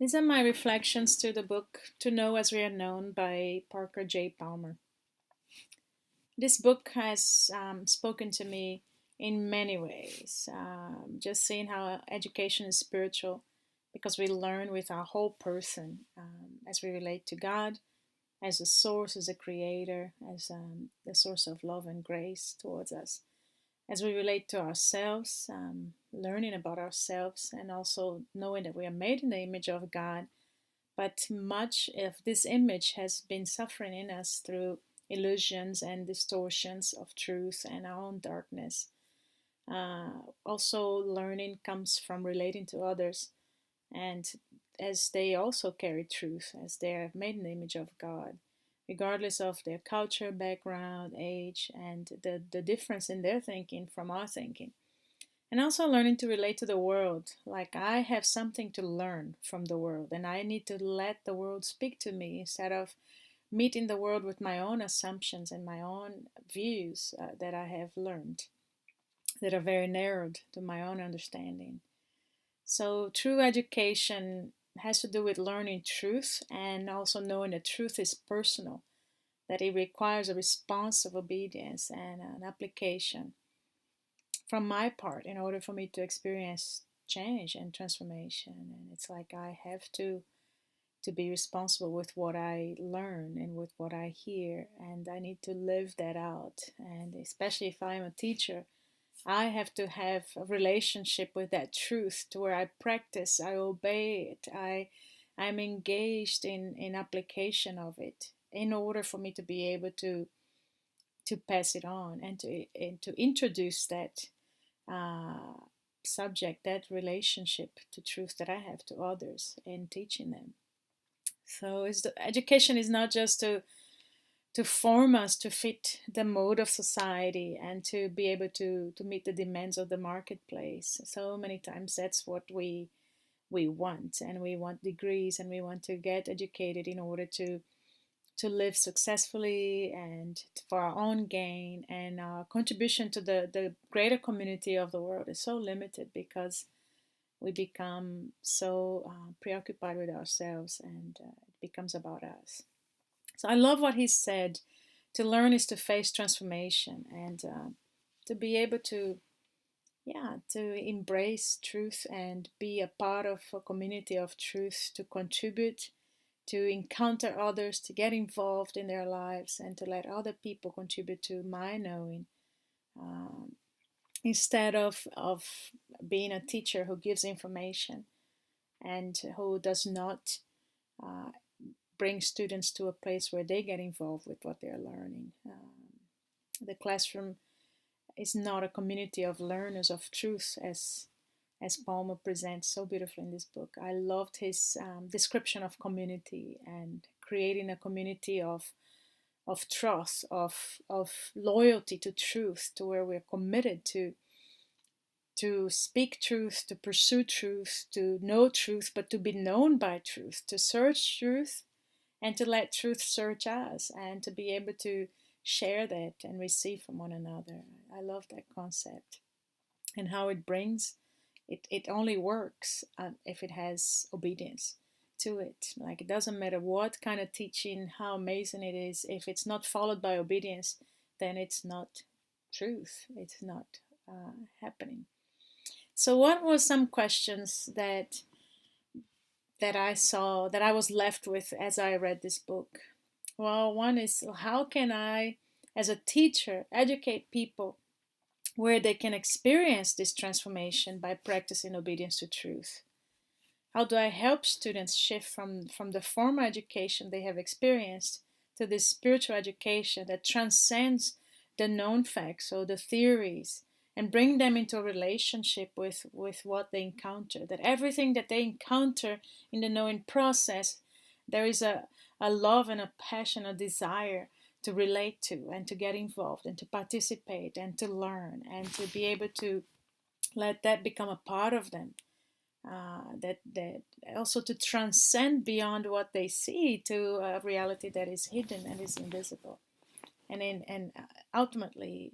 These are my reflections to the book To Know as We Are Known by Parker J. Palmer. This book has spoken to me in many ways. Just seeing how education is spiritual because we learn with our whole person as we relate to God as a source, as a creator, as the source of love and grace towards us. As we relate to ourselves, learning about ourselves, and also knowing that we are made in the image of God, but much of this image has been suffering in us through illusions and distortions of truth and our own darkness. Also, learning comes from relating to others, and as they also carry truth, as they are made in the image of God, regardless of their culture, background, age, and the difference in their thinking from our thinking. And also learning to relate to the world. Like I have something to learn from the world, and I need to let the world speak to me instead of meeting the world with my own assumptions and my own views that I have learned that are very narrowed to my own understanding. So, true education has to do with learning truth and also knowing that truth is personal, that it requires a response of obedience and an application from my part in order for me to experience change and transformation. And it's like I have to be responsible with what I learn and with what I hear, and I need to live that out. And especially if I'm a teacher, I have to have a relationship with that truth to where I practice, I obey it, I'm engaged in application of it in order for me to be able to pass it on and to introduce that uh, subject, that relationship to truth that I have to others and teaching them. So education is not just to form us to fit the mode of society and to be able to meet the demands of the marketplace. So many times that's what we want, and we want degrees and we want to get educated in order to live successfully and for our own gain, and our contribution to the greater community of the world is so limited because we become so preoccupied with ourselves, and it becomes about us. So I love what he said. To learn is to face transformation, and to be able to, yeah, to embrace truth and be a part of a community of truth, to contribute, to encounter others, to get involved in their lives, and to let other people contribute to my knowing. Um, Instead of being a teacher who gives information and who does not uh, bring students to a place where they get involved with what they're learning. The classroom is not a community of learners of truth, as Palmer presents so beautifully in this book. I loved his description of community and creating a community of trust, of loyalty to truth, to where we're committed to speak truth, to pursue truth, to know truth, but to be known by truth, to search truth, and to let truth search us, and to be able to share that and receive from one another. I love that concept and how it brings it only works if it has obedience to it. Like it doesn't matter what kind of teaching, how amazing it is, if it's not followed by obedience, then it's not truth. It's not happening. So, what were some questions that I saw that I was left with as I read this book? Well, one is how can I, as a teacher, educate people where they can experience this transformation by practicing obedience to truth? How do I help students shift from the formal education they have experienced to this spiritual education that transcends the known facts or the theories, and bring them into a relationship with what they encounter? That everything that they encounter in the knowing process, there is a love and a passion, a desire to relate to and to get involved and to participate and to learn and to be able to let that become a part of them, that also to transcend beyond what they see to a reality that is hidden and is invisible, and ultimately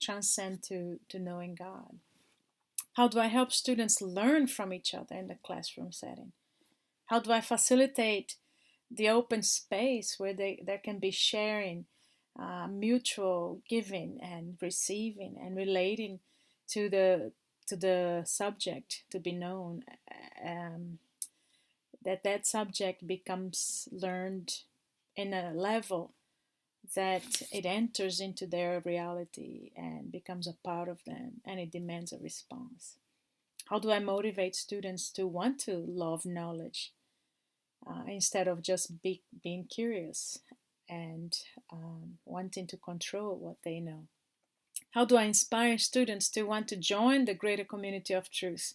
transcend to knowing God. How do I help students learn from each other in the classroom setting? How do I facilitate the open space where there can be sharing, mutual giving and receiving and relating to the subject to be known, um, that subject becomes learned in a level that it enters into their reality and becomes a part of them, and it demands a response. How do I motivate students to want to love knowledge, instead of just being curious and wanting to control what they know? How do I inspire students to want to join the greater community of truth,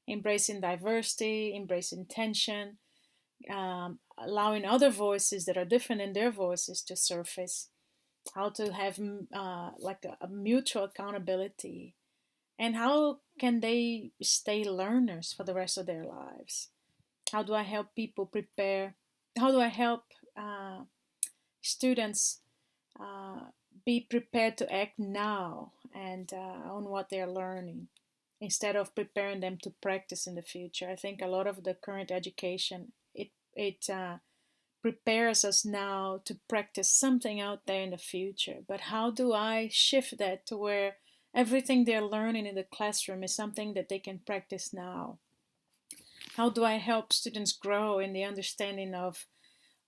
embracing diversity, embracing tension, allowing other voices that are different than their voices to surface? How to have like a mutual accountability, and how can they stay learners for the rest of their lives? How do I help people prepare? How do I help uh, students uh, be prepared to act now and on what they're learning, instead of preparing them to practice in the future? I think a lot of the current education, it prepares us now to practice something out there in the future. But how do I shift that to where everything they're learning in the classroom is something that they can practice now? How do I help students grow in the understanding of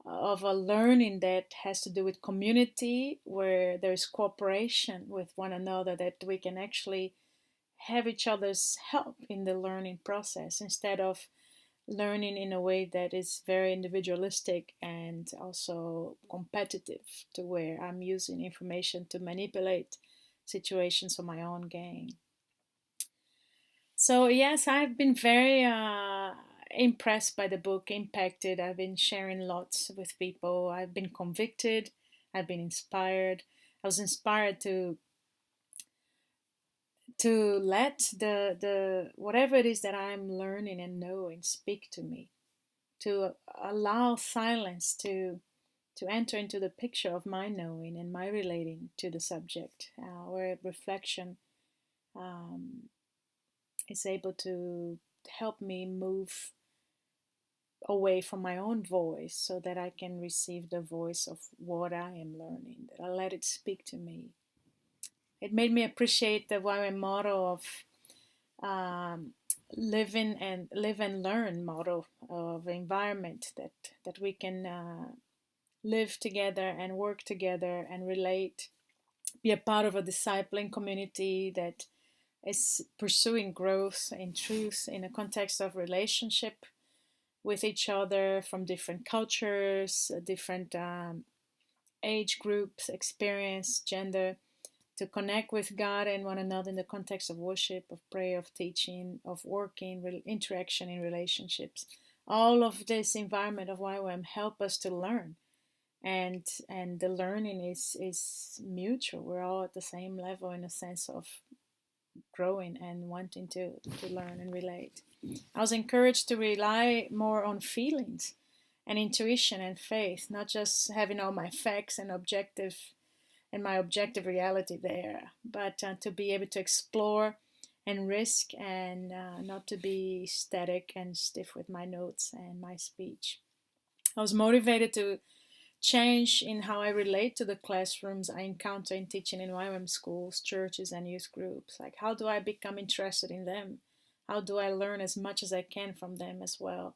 a learning that has to do with community, where there's cooperation with one another, that we can actually have each other's help in the learning process, instead of learning in a way that is very individualistic and also competitive, to where I'm using information to manipulate situations for my own gain. So, yes, I've been very impressed by the book, impacted. I've been sharing lots with people. I've been convicted. I've been inspired. I was inspired to let the whatever it is that I'm learning and knowing speak to me, to allow silence to enter into the picture of my knowing and my relating to the subject, where reflection um, is able to help me move away from my own voice, so that I can receive the voice of what I am learning, that I let it speak to me. It made me appreciate the YM motto of um, live and learn model of environment, that we can live together and work together and relate, be a part of a discipling community that is pursuing growth in truth in a context of relationship with each other from different cultures, different age groups, experience, gender, to connect with God and one another in the context of worship, of prayer, of teaching, of working, interaction in relationships. All of this environment of YWAM help us to learn, and the learning is mutual. We're all at the same level in a sense of growing and wanting to learn and relate. I was encouraged to rely more on feelings and intuition and faith, not just having all my facts and my objective reality there, but to be able to explore and risk, and not to be static and stiff with my notes and my speech. I was motivated to change in how I relate to the classrooms I encounter in teaching in YWAM schools, churches, and youth groups. Like, how do I become interested in them? How do I learn as much as I can from them as well?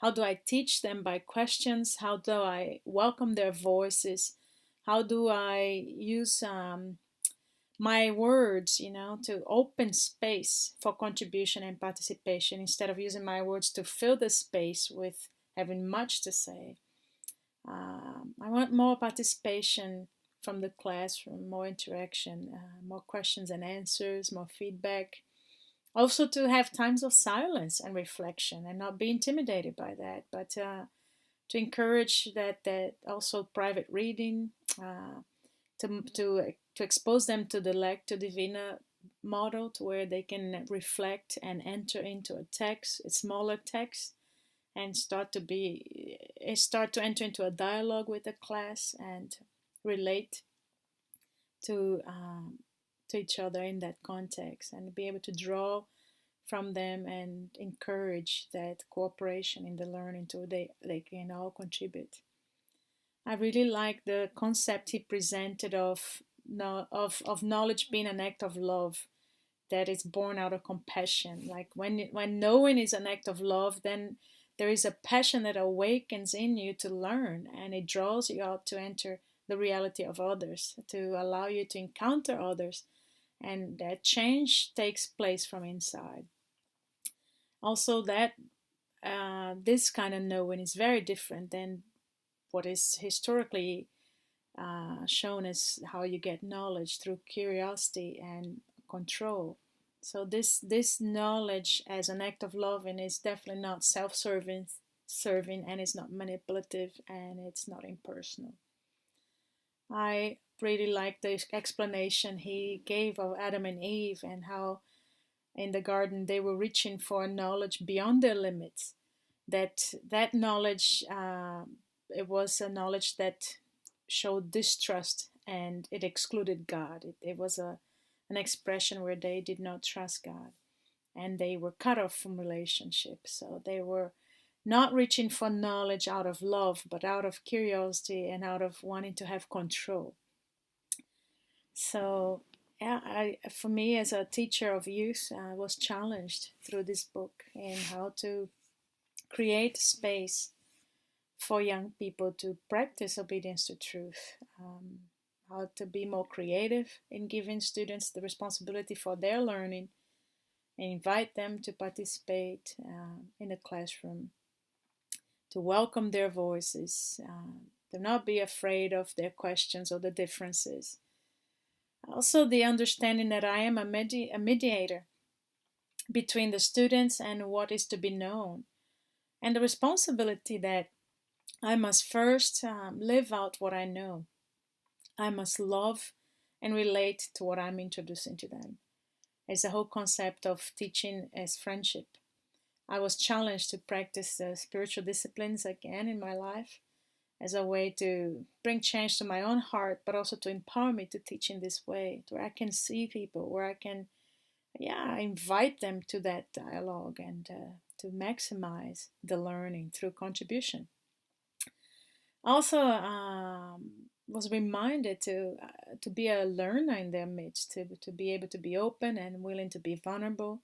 How do I teach them by questions? How do I welcome their voices? How do I use my words, to open space for contribution and participation, instead of using my words to fill the space with having much to say? I want more participation from the classroom, more interaction, more questions and answers, more feedback. Also, to have times of silence and reflection, and not be intimidated by that, but to encourage that also private reading, to expose them to the Lectio Divina model, to where they can reflect and enter into a smaller text, and start to enter into a dialogue with the class and relate to um, to each other in that context, and be able to draw from them and encourage that cooperation in the learning so they can all contribute. I really like the concept he presented of, no, of knowledge being an act of love that is born out of compassion. Like when knowing is an act of love, then there is a passion that awakens in you to learn, and it draws you out to enter the reality of others, to allow you to encounter others, and that change takes place from inside. Also, that this kind of knowing is very different than what is historically shown as how you get knowledge through curiosity and control. So this knowledge as an act of loving is definitely not serving, and it's not manipulative, and it's not impersonal. I really like the explanation he gave of Adam and Eve and how in the garden they were reaching for knowledge beyond their limits. That knowledge, it was a knowledge that showed distrust, and it excluded God. It was an expression where they did not trust God, and they were cut off from relationships. So they were not reaching for knowledge out of love, but out of curiosity and out of wanting to have control. So, yeah, for me as a teacher of youth, I was challenged through this book in how to create space for young people to practice obedience to truth, how to be more creative in giving students the responsibility for their learning, and invite them to participate in the classroom, to welcome their voices, to not be afraid of their questions or the differences. Also, the understanding that I am a mediator between the students and what is to be known, and the responsibility that I must first live out what I know. I must love and relate to what I'm introducing to them. It's the whole concept of teaching as friendship. I was challenged to practice the spiritual disciplines again in my life as a way to bring change to my own heart, but also to empower me to teach in this way, where I can see people, where I can, yeah, invite them to that dialogue and to maximize the learning through contribution. Also, was reminded to be a learner in their midst, to be able to be open and willing to be vulnerable,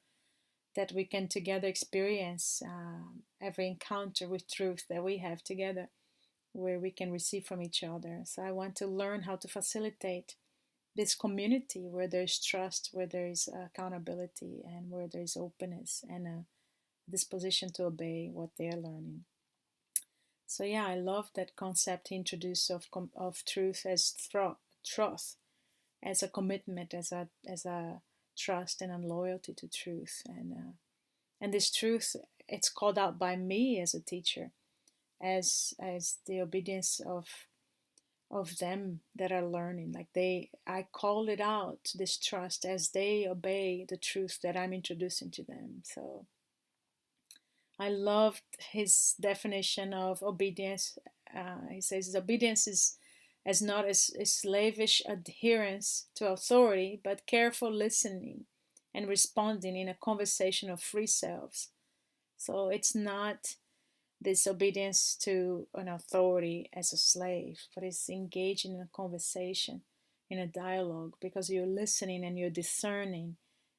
that we can together experience every encounter with truth that we have together, where we can receive from each other. So I want to learn how to facilitate this community where there's trust, where there is accountability, and where there is openness and a disposition to obey what they're learning. So yeah, I love that concept he introduced of truth as trust, as a commitment, as a trust and a loyalty to truth, and this truth, it's called out by me as a teacher, as the obedience of them that are learning. Like I call it out, this trust, as they obey the truth that I'm introducing to them. So I loved his definition of obedience. He says obedience is as not as a slavish adherence to authority, but careful listening and responding in a conversation of free selves. So it's not this obedience to an authority as a slave, but it's engaging in a conversation, in a dialogue, because you're listening and you're discerning,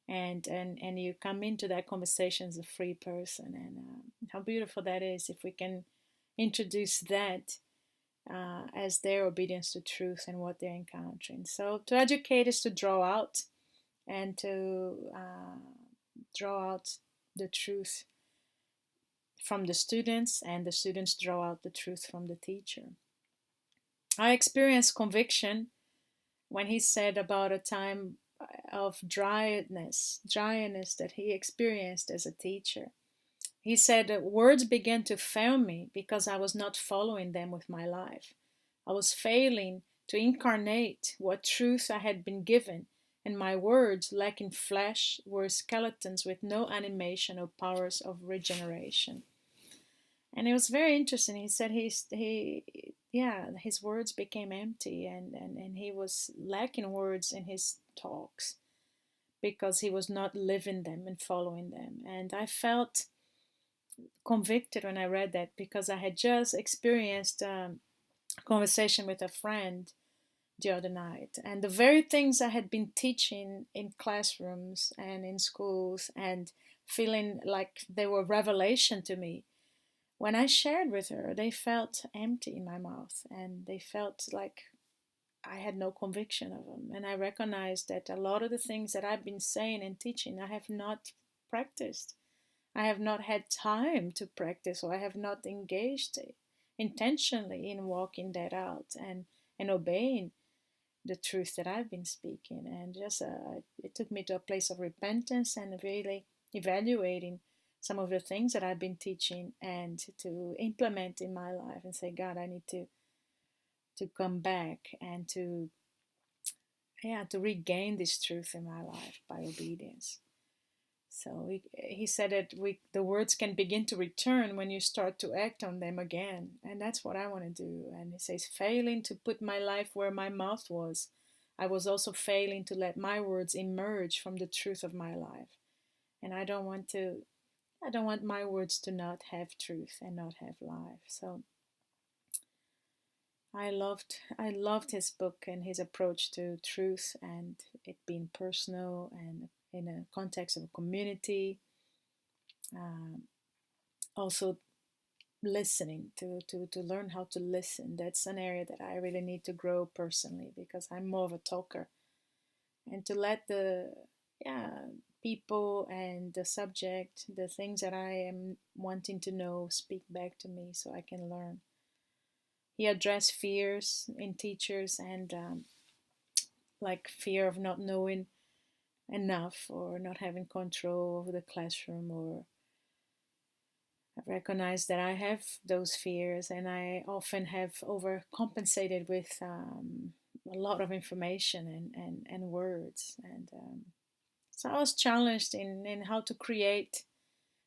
and you come into that conversation as a free person. And how beautiful that is if we can introduce that as their obedience to truth and what they're encountering. So to educate is to draw out and to draw out the truth from the students, and the students draw out the truth from the teacher. I experienced conviction when he said about a time of dryness that he experienced as a teacher. He said that words began to fail me because I was not following them with my life. I was failing to incarnate what truth I had been given, and my words, lacking flesh, were skeletons with no animation or powers of regeneration. And it was very interesting. He said his words became empty, and he was lacking words in his talks because he was not living them and following them. And I felt convicted when I read that, because I had just experienced a conversation with a friend the other night. And the very things I had been teaching in classrooms and in schools and feeling like they were revelation to me, when I shared with her, they felt empty in my mouth, and they felt like I had no conviction of them. And I recognized that a lot of the things that I've been saying and teaching, I have not practiced. I have not had time to practice, or I have not engaged intentionally in walking that out and obeying the truth that I've been speaking. And just it took me to a place of repentance and really evaluating some of the things that I've been teaching and to implement in my life and say, God, I need to come back and to, yeah, to regain this truth in my life by obedience. So he said that the words can begin to return when you start to act on them again. And that's what I want to do. And he says, failing to put my life where my mouth was, I was also failing to let my words emerge from the truth of my life. And I don't want my words to not have truth and not have life. So I loved his book and his approach to truth, and it being personal and in a context of a community. Um, Also listening to learn how to listen. That's an area that I really need to grow personally, because I'm more of a talker. And to let the, yeah, people and the subject, the things that I am wanting to know, speak back to me so I can learn. He addressed fears in teachers, and like fear of not knowing enough or not having control over the classroom, or I recognize that I have those fears, and I often have overcompensated with a lot of information and words. And so I was challenged in how to create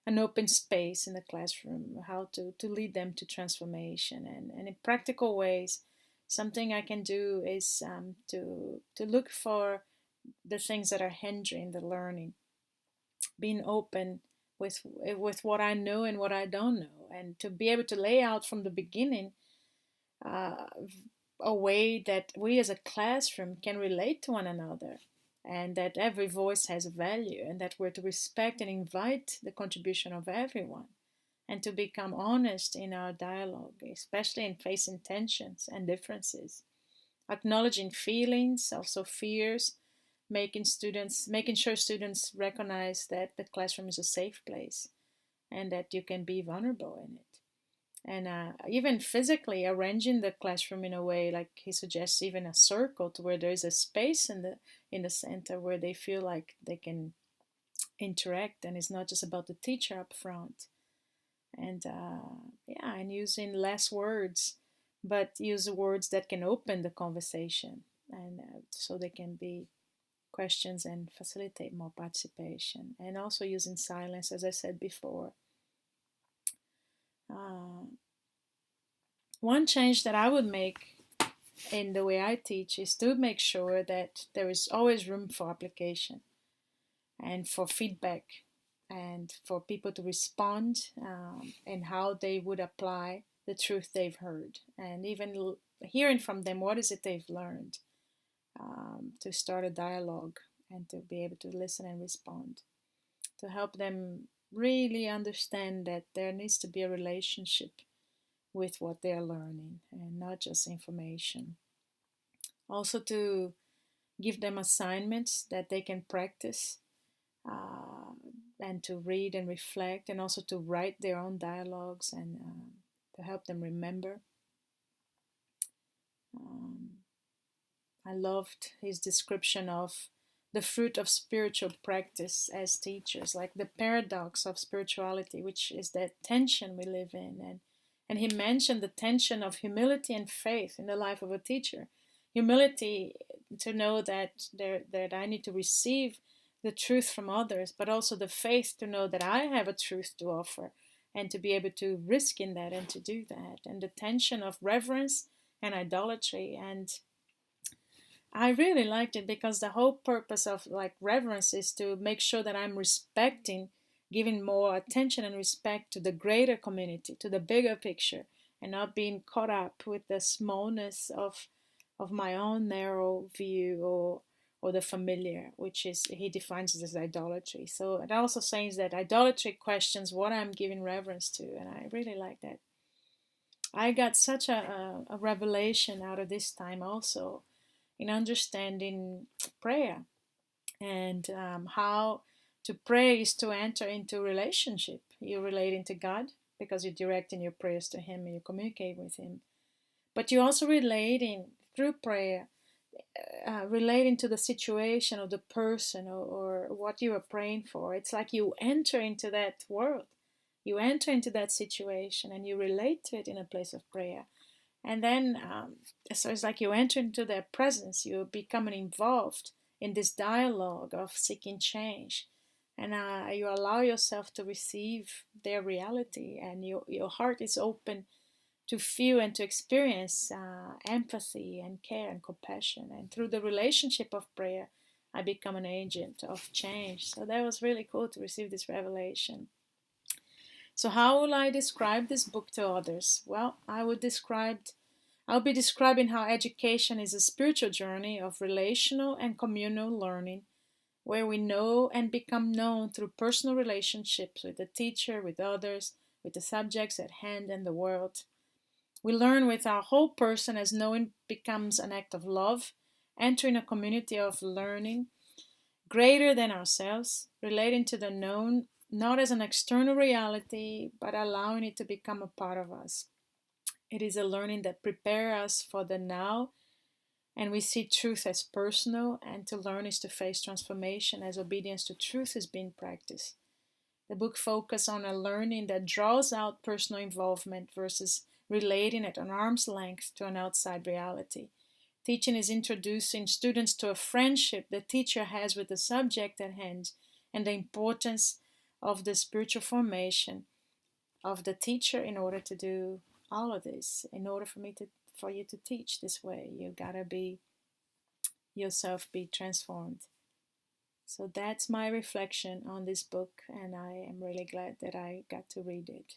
an open space in the classroom, how to lead them to transformation. And in practical ways, something I can do is to look for the things that are hindering the learning, being open with what I know and what I don't know, and to be able to lay out from the beginning uh, a way that we as a classroom can relate to one another, and that every voice has value, and that we're to respect and invite the contribution of everyone, and to become honest in our dialogue, especially in facing tensions and differences, acknowledging feelings, also fears, making sure students recognize that the classroom is a safe place and that you can be vulnerable in it. And even physically arranging the classroom in a way, like he suggests, even a circle to where there is a space in the center where they feel like they can interact, and it's not just about the teacher up front. And yeah, and using less words, but use words that can open the conversation, and so they can be questions and facilitate more participation. And also using silence, as I said before. Uh, One change that I would make in the way I teach is to make sure that there is always room for application and for feedback, and for people to respond and how they would apply the truth they've heard, and even hearing from them what is it they've learned, to start a dialogue and to be able to listen and respond, to help them really understand that there needs to be a relationship with what they're learning and not just information. Also, to give them assignments that they can practice, uh, and to read and reflect, and also to write their own dialogues, and to help them remember. Um, I loved his description of the fruit of spiritual practice as teachers, like the paradox of spirituality, which is that tension we live in. And he mentioned the tension of humility and faith in the life of a teacher. Humility to know that I need to receive the truth from others, but also the faith to know that I have a truth to offer, and to be able to risk in that and to do that. And the tension of reverence and idolatry, and I really liked it because the whole purpose of like reverence is to make sure that I'm respecting, giving more attention and respect to the greater community, to the bigger picture, and not being caught up with the smallness of my own narrow view or the familiar, which is he defines it as idolatry. So it also says that idolatry questions what I'm giving reverence to, and I really like that. I got such a revelation out of this time also in understanding prayer and how to pray is to enter into relationship. You're relating to God because you're directing your prayers to Him and you communicate with Him. But you're also relating through prayer, relating to the situation of the person or what you are praying for. It's like you enter into that world, you enter into that situation, and you relate to it in a place of prayer. And then, so it's like you enter into their presence, you become involved in this dialogue of seeking change. And you allow yourself to receive their reality, and your heart is open to feel and to experience empathy and care and compassion. And through the relationship of prayer, I become an agent of change. So that was really cool to receive this revelation. So how will I describe this book to others? Well, I'll be describing how education is a spiritual journey of relational and communal learning where we know and become known through personal relationships with the teacher, with others, with the subjects at hand and the world. We learn with our whole person as knowing becomes an act of love, entering a community of learning greater than ourselves, relating to the known not as an external reality, but allowing it to become a part of us. It is a learning that prepares us for the now, and we see truth as personal, and to learn is to face transformation as obedience to truth is being practiced. The book focuses on a learning that draws out personal involvement versus relating at an arm's length to an outside reality. Teaching is introducing students to a friendship the teacher has with the subject at hand and the importance of the spiritual formation of the teacher in order to do all of this. In order for you to teach this way, you gotta be yourself be transformed. So that's my reflection on this book, and I am really glad that I got to read it.